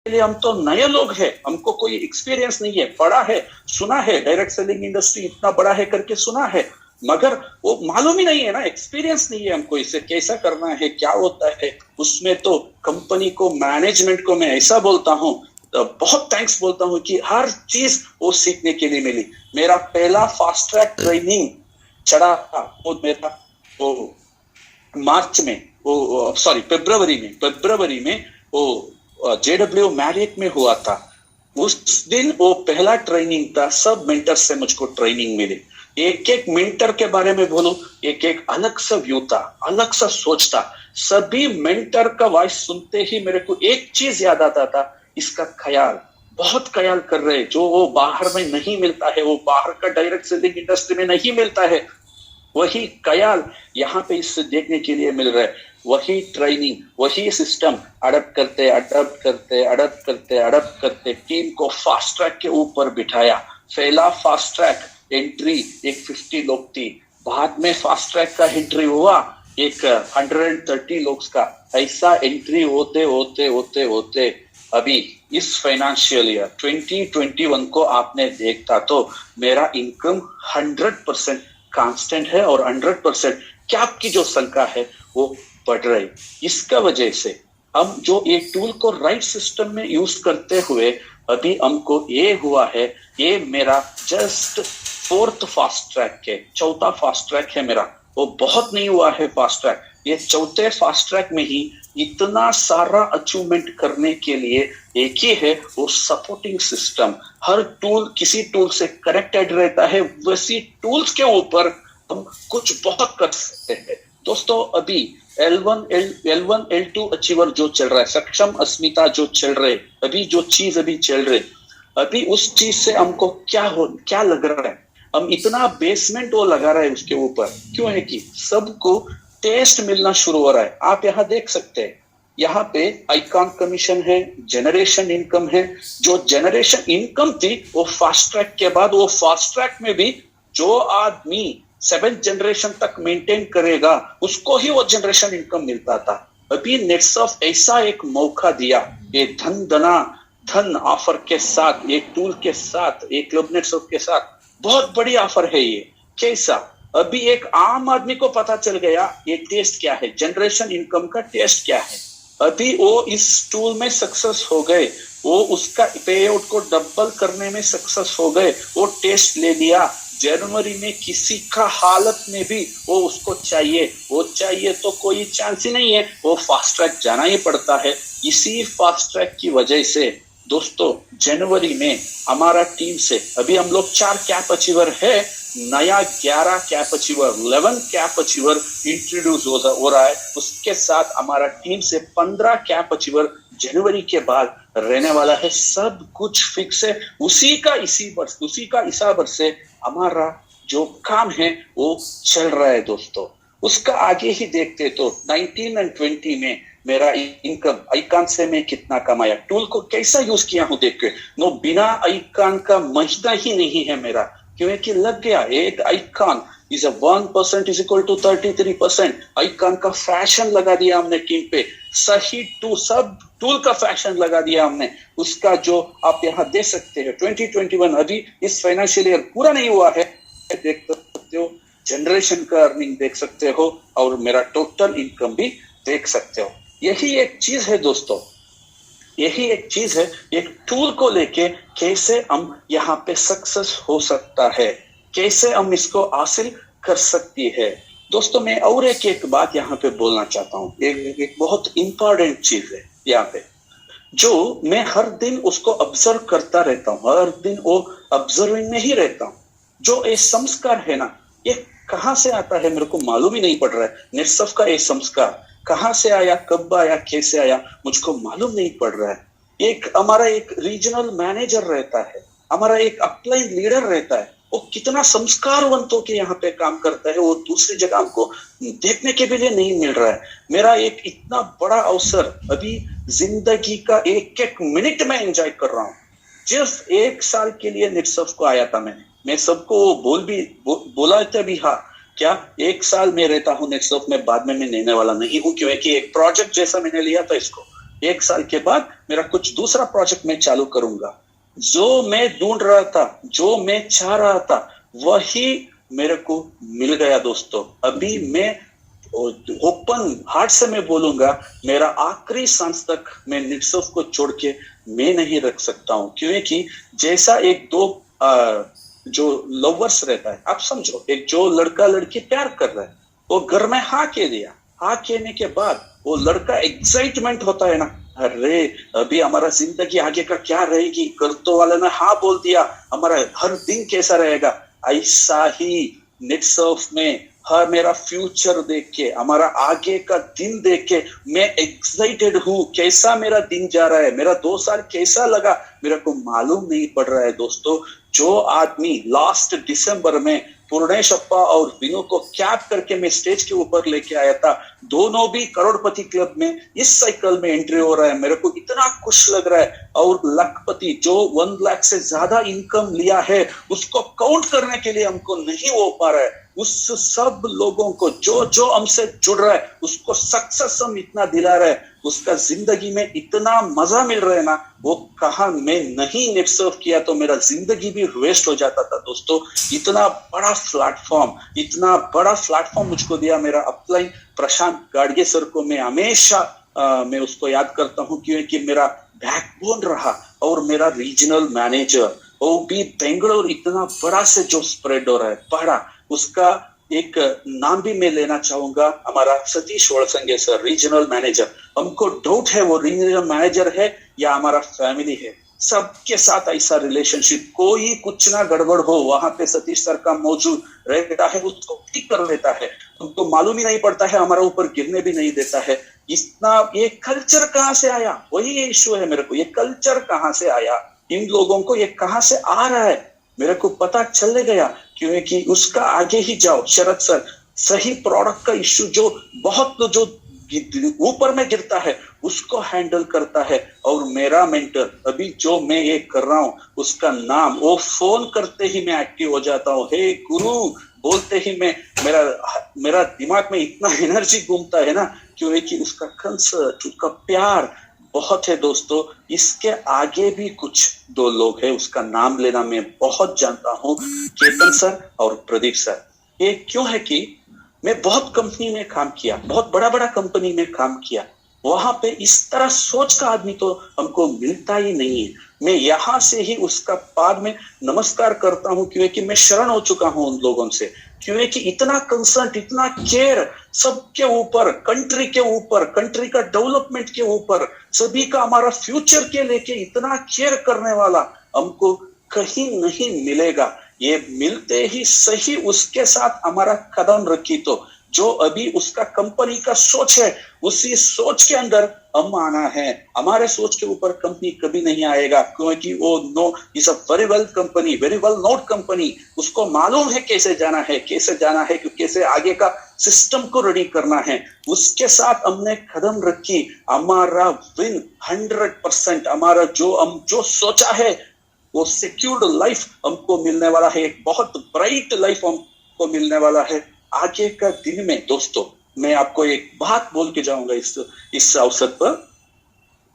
लिए हम तो नए लोग हैं, हमको कोई एक्सपीरियंस नहीं है, पढ़ा है, सुना है, डायरेक्ट सेलिंग इंडस्ट्री इतना बड़ा है करके सुना है, मगर वो मालूम ही नहीं है ना, एक्सपीरियंस नहीं है हमको, इसे कैसा करना है, क्या होता है उसमें। तो कंपनी को, मैनेजमेंट को मैं ऐसा बोलता हूँ, तो बहुत थैंक्स बोलता हूँ कि हर चीज वो सीखने के लिए मिली। मेरा पहला फास्ट ट्रैक ट्रेनिंग चढ़ा था वो मेरा वो मार्च में, वो सॉरी फरवरी में वो जेडब्ल्यू मैरियट में हुआ था। उस दिन वो पहला ट्रेनिंग था, सब मेंटर से मुझको ट्रेनिंग मिली। एक एक मेंटर के बारे में बोलो, एक एक अलग सा व्यू था, अलग सा सोच था। सभी मेंटर का वॉइस सुनते ही मेरे को एक चीज याद आता था, इसका ख्याल बहुत ख्याल कर रहे, जो वो बाहर में नहीं मिलता है, वो बाहर का डायरेक्ट सेलिंग इंडस्ट्री में नहीं मिलता है, वही ख्याल यहाँ पे इससे देखने के लिए मिल रहा है। वही ट्रेनिंग, वही सिस्टम अडप्ट करते टीम को फास्ट ट्रैक के ऊपर बिठाया। पहला फास्ट ट्रैक एंट्री एक 50 लोग थी, बाद में फास्ट ट्रैक का एंट्री हुआ एक 130 लोग का। ऐसा एंट्री होते होते होते होते अभी इस फाइनेंशियल ईयर 2021 को आपने देखता तो मेरा इनकम 100% कांस्टेंट है और 100% कैप की जो संख्या है वो बढ़ रही। इसका वजह से हम जो एक टूल को राइट सिस्टम में यूज करते हुए अभी हमको ये हुआ है, ये मेरा जस्ट फोर्थ फास्ट ट्रैक है, चौथा फास्ट ट्रैक है मेरा, वो बहुत नहीं हुआ है फास्ट ट्रैक। ये चौथे फास्ट ट्रैक में ही इतना सारा अचीवमेंट करने के लिए एक ही है, वो सपोर्टिंग सिस्टम। हर टूल किसी टूल से कनेक्टेड रहता है, वैसी टूल्स के ऊपर हम कुछ बहुत कर सकते हैं। दोस्तों अभी L1, L2 अचीवर जो चल रहा है, सक्षम अस्मिता जो चल रहे, अभी जो चीज अभी चल रहे, अभी उस चीज से हमको क्या लग रहा है, हम इतना बेसमेंट वो लगा रहा है उसके ऊपर, क्यों है कि सबको टेस्ट मिलना शुरू हो रहा है। आप यहाँ देख सकते हैं, यहाँ पे आइकॉन कमीशन है, जनरेशन इनकम है। जो जनरेशन इनकम थी वो फास्ट ट्रैक के बाद, वो फास्ट ट्रैक में भी जो आदमी 7th जनरेशन तक मेंटेन करेगा उसको ही वो जनरेशन इनकम मिलता था। अभी नेटसर्फ ऐसा एक मौका दिया, ये धन ऑफर के साथ, एक टूल के साथ, एक क्लब नेटसर्फ के साथ, बहुत बड़ी ऑफर है ये। कैसा, अभी एक आम आदमी को पता चल गया ये टेस्ट क्या है, जनरेशन इनकम का टेस्ट क्या है। अभी वो इस टूल में सक्सेस हो गए, वो उसका पे आउट को डबल करने में सक्सेस हो गए, वो टेस्ट ले लिया। जनवरी में किसी का हालत में भी वो उसको चाहिए, वो चाहिए तो कोई चांस ही नहीं है, वो फास्ट ट्रैक जाना ही पड़ता है। इसी फास्ट ट्रैक की वजह से दोस्तों जनवरी में हमारा टीम से अभी हम लोग 4 कैप अचीवर है, नया 11 cap achiever, 11 cap achiever introduce हो रहा है। उसके साथ हमारा टीम से 15 कैप अचीवर जनवरी के बाद रहने वाला है। सब कुछ फिक्स है, उसी का हिसाब से हमारा जो काम है वो चल रहा है दोस्तों। उसका आगे ही देखते तो 19 और 20 में मेरा इनकम आइकॉन से मैं कितना कमाया, टूल को कैसा यूज किया हूं देख के, नो बिना आइकॉन का महीना ही नहीं है मेरा, क्योंकि लग गया एक icon is a 1% is equal to 33%। Icon का फैशन लगा दिया हमने टीम पे, सही सब टूल का फैशन लगा दिया हमने। उसका जो आप यहाँ देख सकते हैं 2021 अभी इस फाइनेंशियल ईयर पूरा नहीं हुआ है, देख सकते हो, जनरेशन का अर्निंग देख सकते हो और मेरा टोटल इनकम भी देख सकते हो। यही एक चीज है दोस्तों, यही एक चीज है, एक टूल को लेके कैसे हम यहाँ पे सक्सेस हो सकता है, कैसे हम इसको हासिल कर सकती है। दोस्तों मैं और एक बात यहाँ पे बोलना चाहता हूँ, एक बहुत इंपॉर्टेंट चीज है यहाँ पे, जो मैं हर दिन उसको ऑब्जर्व करता रहता हूँ, हर दिन वो ऑब्जर्विंग में ही रहता हूँ। जो ये संस्कार है ना, ये कहाँ से आता है मेरे को मालूम ही नहीं पड़ रहा है। नेटसर्फ का ये संस्कार कहाँ से आया, कब आया, कैसे आया, मुझको मालूम नहीं पड़ रहा है। हमारा एक रीजनल मैनेजर रहता है, हमारा एक अपलाइन लीडर रहता है, वो कितना संस्कारवंत होकर यहाँ पे काम करता है, वो दूसरी जगह हमको देखने के लिए नहीं मिल रहा है। मेरा एक इतना बड़ा अवसर अभी जिंदगी का एक एक मिनट में एंजॉय कर रहा हूँ। सिर्फ 1 साल के लिए नेटसर्फ को आया था मैं सबको बोला था भी, हाँ क्या 1 साल में रहता हूँ नेटसर्फ में, बाद में मैं लेने वाला नहीं हूँ, क्योंकि एक प्रोजेक्ट जैसा मैंने लिया था इसको, 1 साल के बाद मेरा कुछ दूसरा प्रोजेक्ट मैं चालू करूंगा। जो मैं ढूंढ रहा था, जो मैं चाह रहा था, वही मेरे को मिल गया दोस्तों। अभी मैं ओपन हार्ट से मैं बोलूंगा, मेरा आखिरी सांस तक मैं निट्सोफ को छोड़ के मैं नहीं रख सकता हूं, क्योंकि जैसा एक दो जो लवर्स रहता है, आप समझो, एक जो लड़का लड़की प्यार कर रहा है, वो घर में हाँ कह दिया, हाँ कहने के बाद वो लड़का एक्साइटमेंट होता है ना, अरे अभी हमारा जिंदगी आगे का क्या रहेगी, घर तो वाले ने हाँ बोल दिया, हमारा हर दिन कैसा रहेगा। ऐसा ही नेटसर्फ में हर मेरा फ्यूचर देख के, हमारा आगे का दिन देख के मैं एक्साइटेड हूं। कैसा मेरा दिन जा रहा है, मेरा 2 साल कैसा लगा, मेरे को मालूम नहीं पड़ रहा है दोस्तों। जो आदमी लास्ट दिसंबर में पूर्णेश अप्पा और विनू को कैप करके मैं स्टेज के ऊपर लेके आया था, दोनों भी करोड़पति क्लब में इस साइकिल में एंट्री हो रहा है, मेरे को इतना खुश लग रहा है। और लखपति जो 1 लाख से ज्यादा इनकम लिया है, उसको काउंट करने के लिए हमको नहीं हो पा रहा है। उस सब लोगों को जो जो हमसे जुड़ रहा है, उसको सक्सेस हम इतना दिला रहे हैं, उसका जिंदगी में इतना मजा मिल रहा है ना, वो कहा मैं नहीं नेटसर्फ किया तो मेरा जिंदगी भी वेस्ट हो जाता था दोस्तों। इतना बड़ा प्लेटफॉर्म मुझको दिया मेरा अपलाइन प्रशांत गाड़गे सर को। मैं हमेशा मैं उसको याद करता हूं, क्योंकि मेरा बैकबोन रहा। और मेरा रीजनल मैनेजर, वो भी बेंगलोर इतना बड़ा से जो स्प्रेड हो रहा है, बड़ा, उसका एक नाम भी मैं लेना चाहूंगा, हमारा सतीश वड़संगे सर, रीजनल मैनेजर। हमको डाउट है वो रीजनल मैनेजर है या हमारा फैमिली है। सबके साथ ऐसा रिलेशनशिप, कोई कुछ ना गड़बड़ हो, वहां पे सतीश सर का मौजूद रहता है, उसको ठीक कर लेता है, उनको मालूम ही नहीं पड़ता है, हमारा ऊपर गिरने भी नहीं देता है। इतना ये कल्चर कहाँ से आया, वही इश्यू है मेरे को, ये कल्चर कहाँ से आया, इन लोगों को ये कहाँ से आ रहा है, मेरे को पता चल गया। क्योंकि उसका आगे ही जाओ शरद सर, सही प्रोडक्ट का इश्यू जो बहुत जो ऊपर में गिरता है उसको हैंडल करता है। और मेरा मेंटर अभी जो मैं ये कर रहा हूं, उसका नाम, वो फोन करते ही मैं एक्टिव हो जाता हूँ, हे गुरु बोलते ही मैं मेरा दिमाग में इतना एनर्जी घूमता है ना, क्योंकि उसका कंसर्ट, उसका प्यार बहुत है दोस्तों। इसके आगे भी कुछ 2 लोग हैं, उसका नाम लेना मैं बहुत जानता हूं, केतन सर और प्रदीप सर। ये क्यों है कि मैं बहुत कंपनी में काम किया, बहुत बड़ा बड़ा कंपनी में काम किया, वहां पे इस तरह सोच का आदमी तो हमको मिलता ही नहीं है। मैं यहां से ही उसका पाद में नमस्कार करता हूं, क्योंकि मैं शरण हो चुका हूं उन लोगों से, क्योंकि इतना कंसर्न, इतना केयर सबके ऊपर, कंट्री के ऊपर, कंट्री का डेवलपमेंट के ऊपर, सभी का हमारा फ्यूचर के लेके इतना केयर करने वाला हमको कहीं नहीं मिलेगा। ये मिलते ही सही उसके साथ हमारा कदम रखी तो जो अभी उसका कंपनी का सोच है, उसी सोच के अंदर हम आना है। हमारे सोच के ऊपर कंपनी कभी नहीं आएगा, क्योंकि वो no is a very well company, very well noted company. उसको मालूम है कैसे जाना है, कैसे आगे का सिस्टम को रेडी करना है। उसके साथ हमने कदम रखी, हमारा विन 100%, हमारा जो सोचा है वो सिक्योर्ड लाइफ हमको मिलने वाला है, एक बहुत ब्राइट लाइफ हमको मिलने वाला है आगे का दिन में। दोस्तों मैं आपको एक बात बोल के जाऊंगा इस अवसर पर,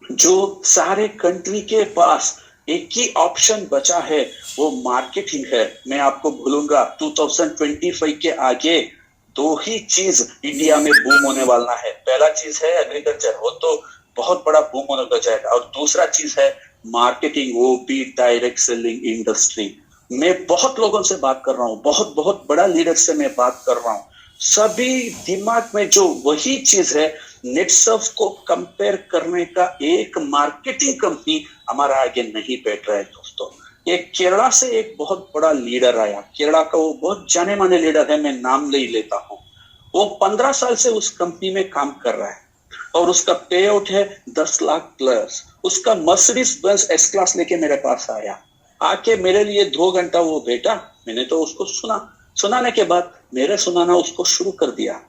जो सारे कंट्री के पास एक ही ऑप्शन बचा है वो मार्केटिंग है। मैं आपको बोलूंगा 2025 के आगे 2 ही चीज इंडिया में बूम होने वाला है। पहला चीज है एग्रीकल्चर, वो तो बहुत बड़ा बूम होने का जाएगा, और दूसरा चीज है मार्केटिंग, वो भी डायरेक्ट सेलिंग इंडस्ट्री। मैं बहुत लोगों से बात कर रहा हूँ, बहुत बड़ा लीडर से मैं बात कर रहा हूँ, सभी दिमाग में जो वही चीज है, नेटसर्फ को कंपेयर करने का एक मार्केटिंग कंपनी हमारा आगे नहीं बैठ रहा है दोस्तों। ये केरला से एक बहुत बड़ा लीडर आया, केरला का वो बहुत जाने माने लीडर है, मैं नाम ले लेता हूँ। वो 15 साल से उस कंपनी में काम कर रहा है और उसका पे आउट है 10 लाख प्लस। उसका मर्सिडीज बेंज एस क्लास लेके मेरे पास आया, आके मेरे लिए 2 घंटा वो बैठा। मैंने तो उसको सुनाने के बाद मेरे सुनाना उसको शुरू कर दिया।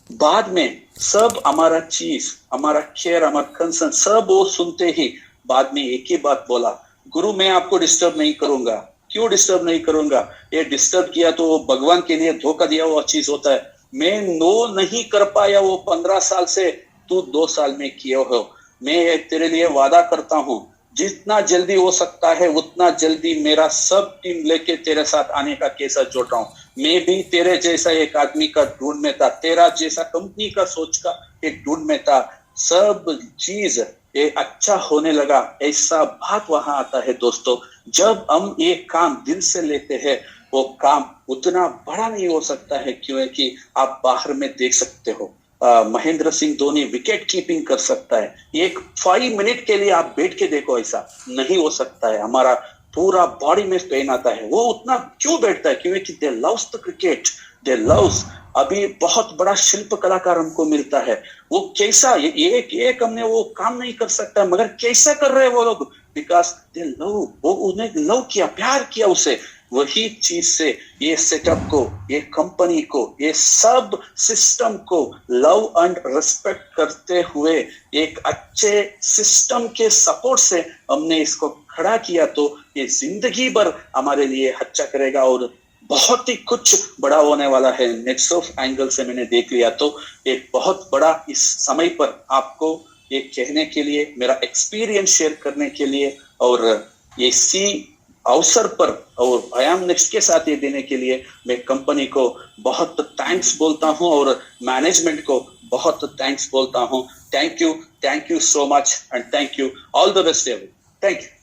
बाद में सब हमारा चीज, हमारा केयर, हमारा कंसर्न सब वो सुनते ही बाद में एक ही बात बोला, गुरु मैं आपको डिस्टर्ब नहीं करूंगा। क्यों डिस्टर्ब नहीं करूंगा? ये डिस्टर्ब किया तो भगवान के लिए धोखा दिया हुआ चीज होता है। मैं नो नहीं कर पाया वो 15 साल से, तू 2 साल में किया हो। मैं तेरे लिए वादा करता हूं, जितना जल्दी हो सकता है उतना जल्दी मेरा सब टीम लेके तेरे साथ आने का केसा जोड़ रहा हूं। मैं भी तेरे जैसा एक आदमी का ढूंढ में था, तेरा जैसा कंपनी का सोच का एक ढूंढ में था। सब चीज ये अच्छा होने लगा। ऐसा बात वहां आता है दोस्तों, जब हम ये काम दिल से लेते हैं वो काम उतना बड़ा नहीं हो सकता है, क्योंकि आप बाहर में देख सकते हो महेंद्र सिंह धोनी विकेट कीपिंग कर सकता है। एक 5 मिनट के लिए आप बैठ के देखो, ऐसा नहीं हो सकता है। हमारा पूरा बॉडी में पेन आता है। वो उतना क्यों बैठता है? क्योंकि they loves the cricket, they loves. अभी बहुत बड़ा शिल्प कलाकार हमको मिलता है। वो कैसा एक हमने वो काम नहीं कर सकता, मगर कैसा कर रहे हैं वो लोग? बिकॉज दे लव, वो उन्हें लव किया, प्यार किया उसे। वही चीज से ये सेटअप को, ये कंपनी को, ये सब सिस्टम को लव एंड रिस्पेक्ट करते हुए एक अच्छे सिस्टम के सपोर्ट से हमने इसको खड़ा किया, तो ये जिंदगी भर हमारे लिए अच्छा करेगा और बहुत ही कुछ बड़ा होने वाला है। नेक्स्ट ऑफ एंगल से मैंने देख लिया, तो एक बहुत बड़ा इस समय पर आपको ये कहने के लिए, मेरा एक्सपीरियंस शेयर करने के लिए, और ये सी अवसर पर और आई एम नेक्स्ट के साथ ये देने के लिए मैं कंपनी को बहुत थैंक्स बोलता हूं और मैनेजमेंट को बहुत थैंक्स बोलता हूं। Thank you so much and thank you, all the best. Thank you.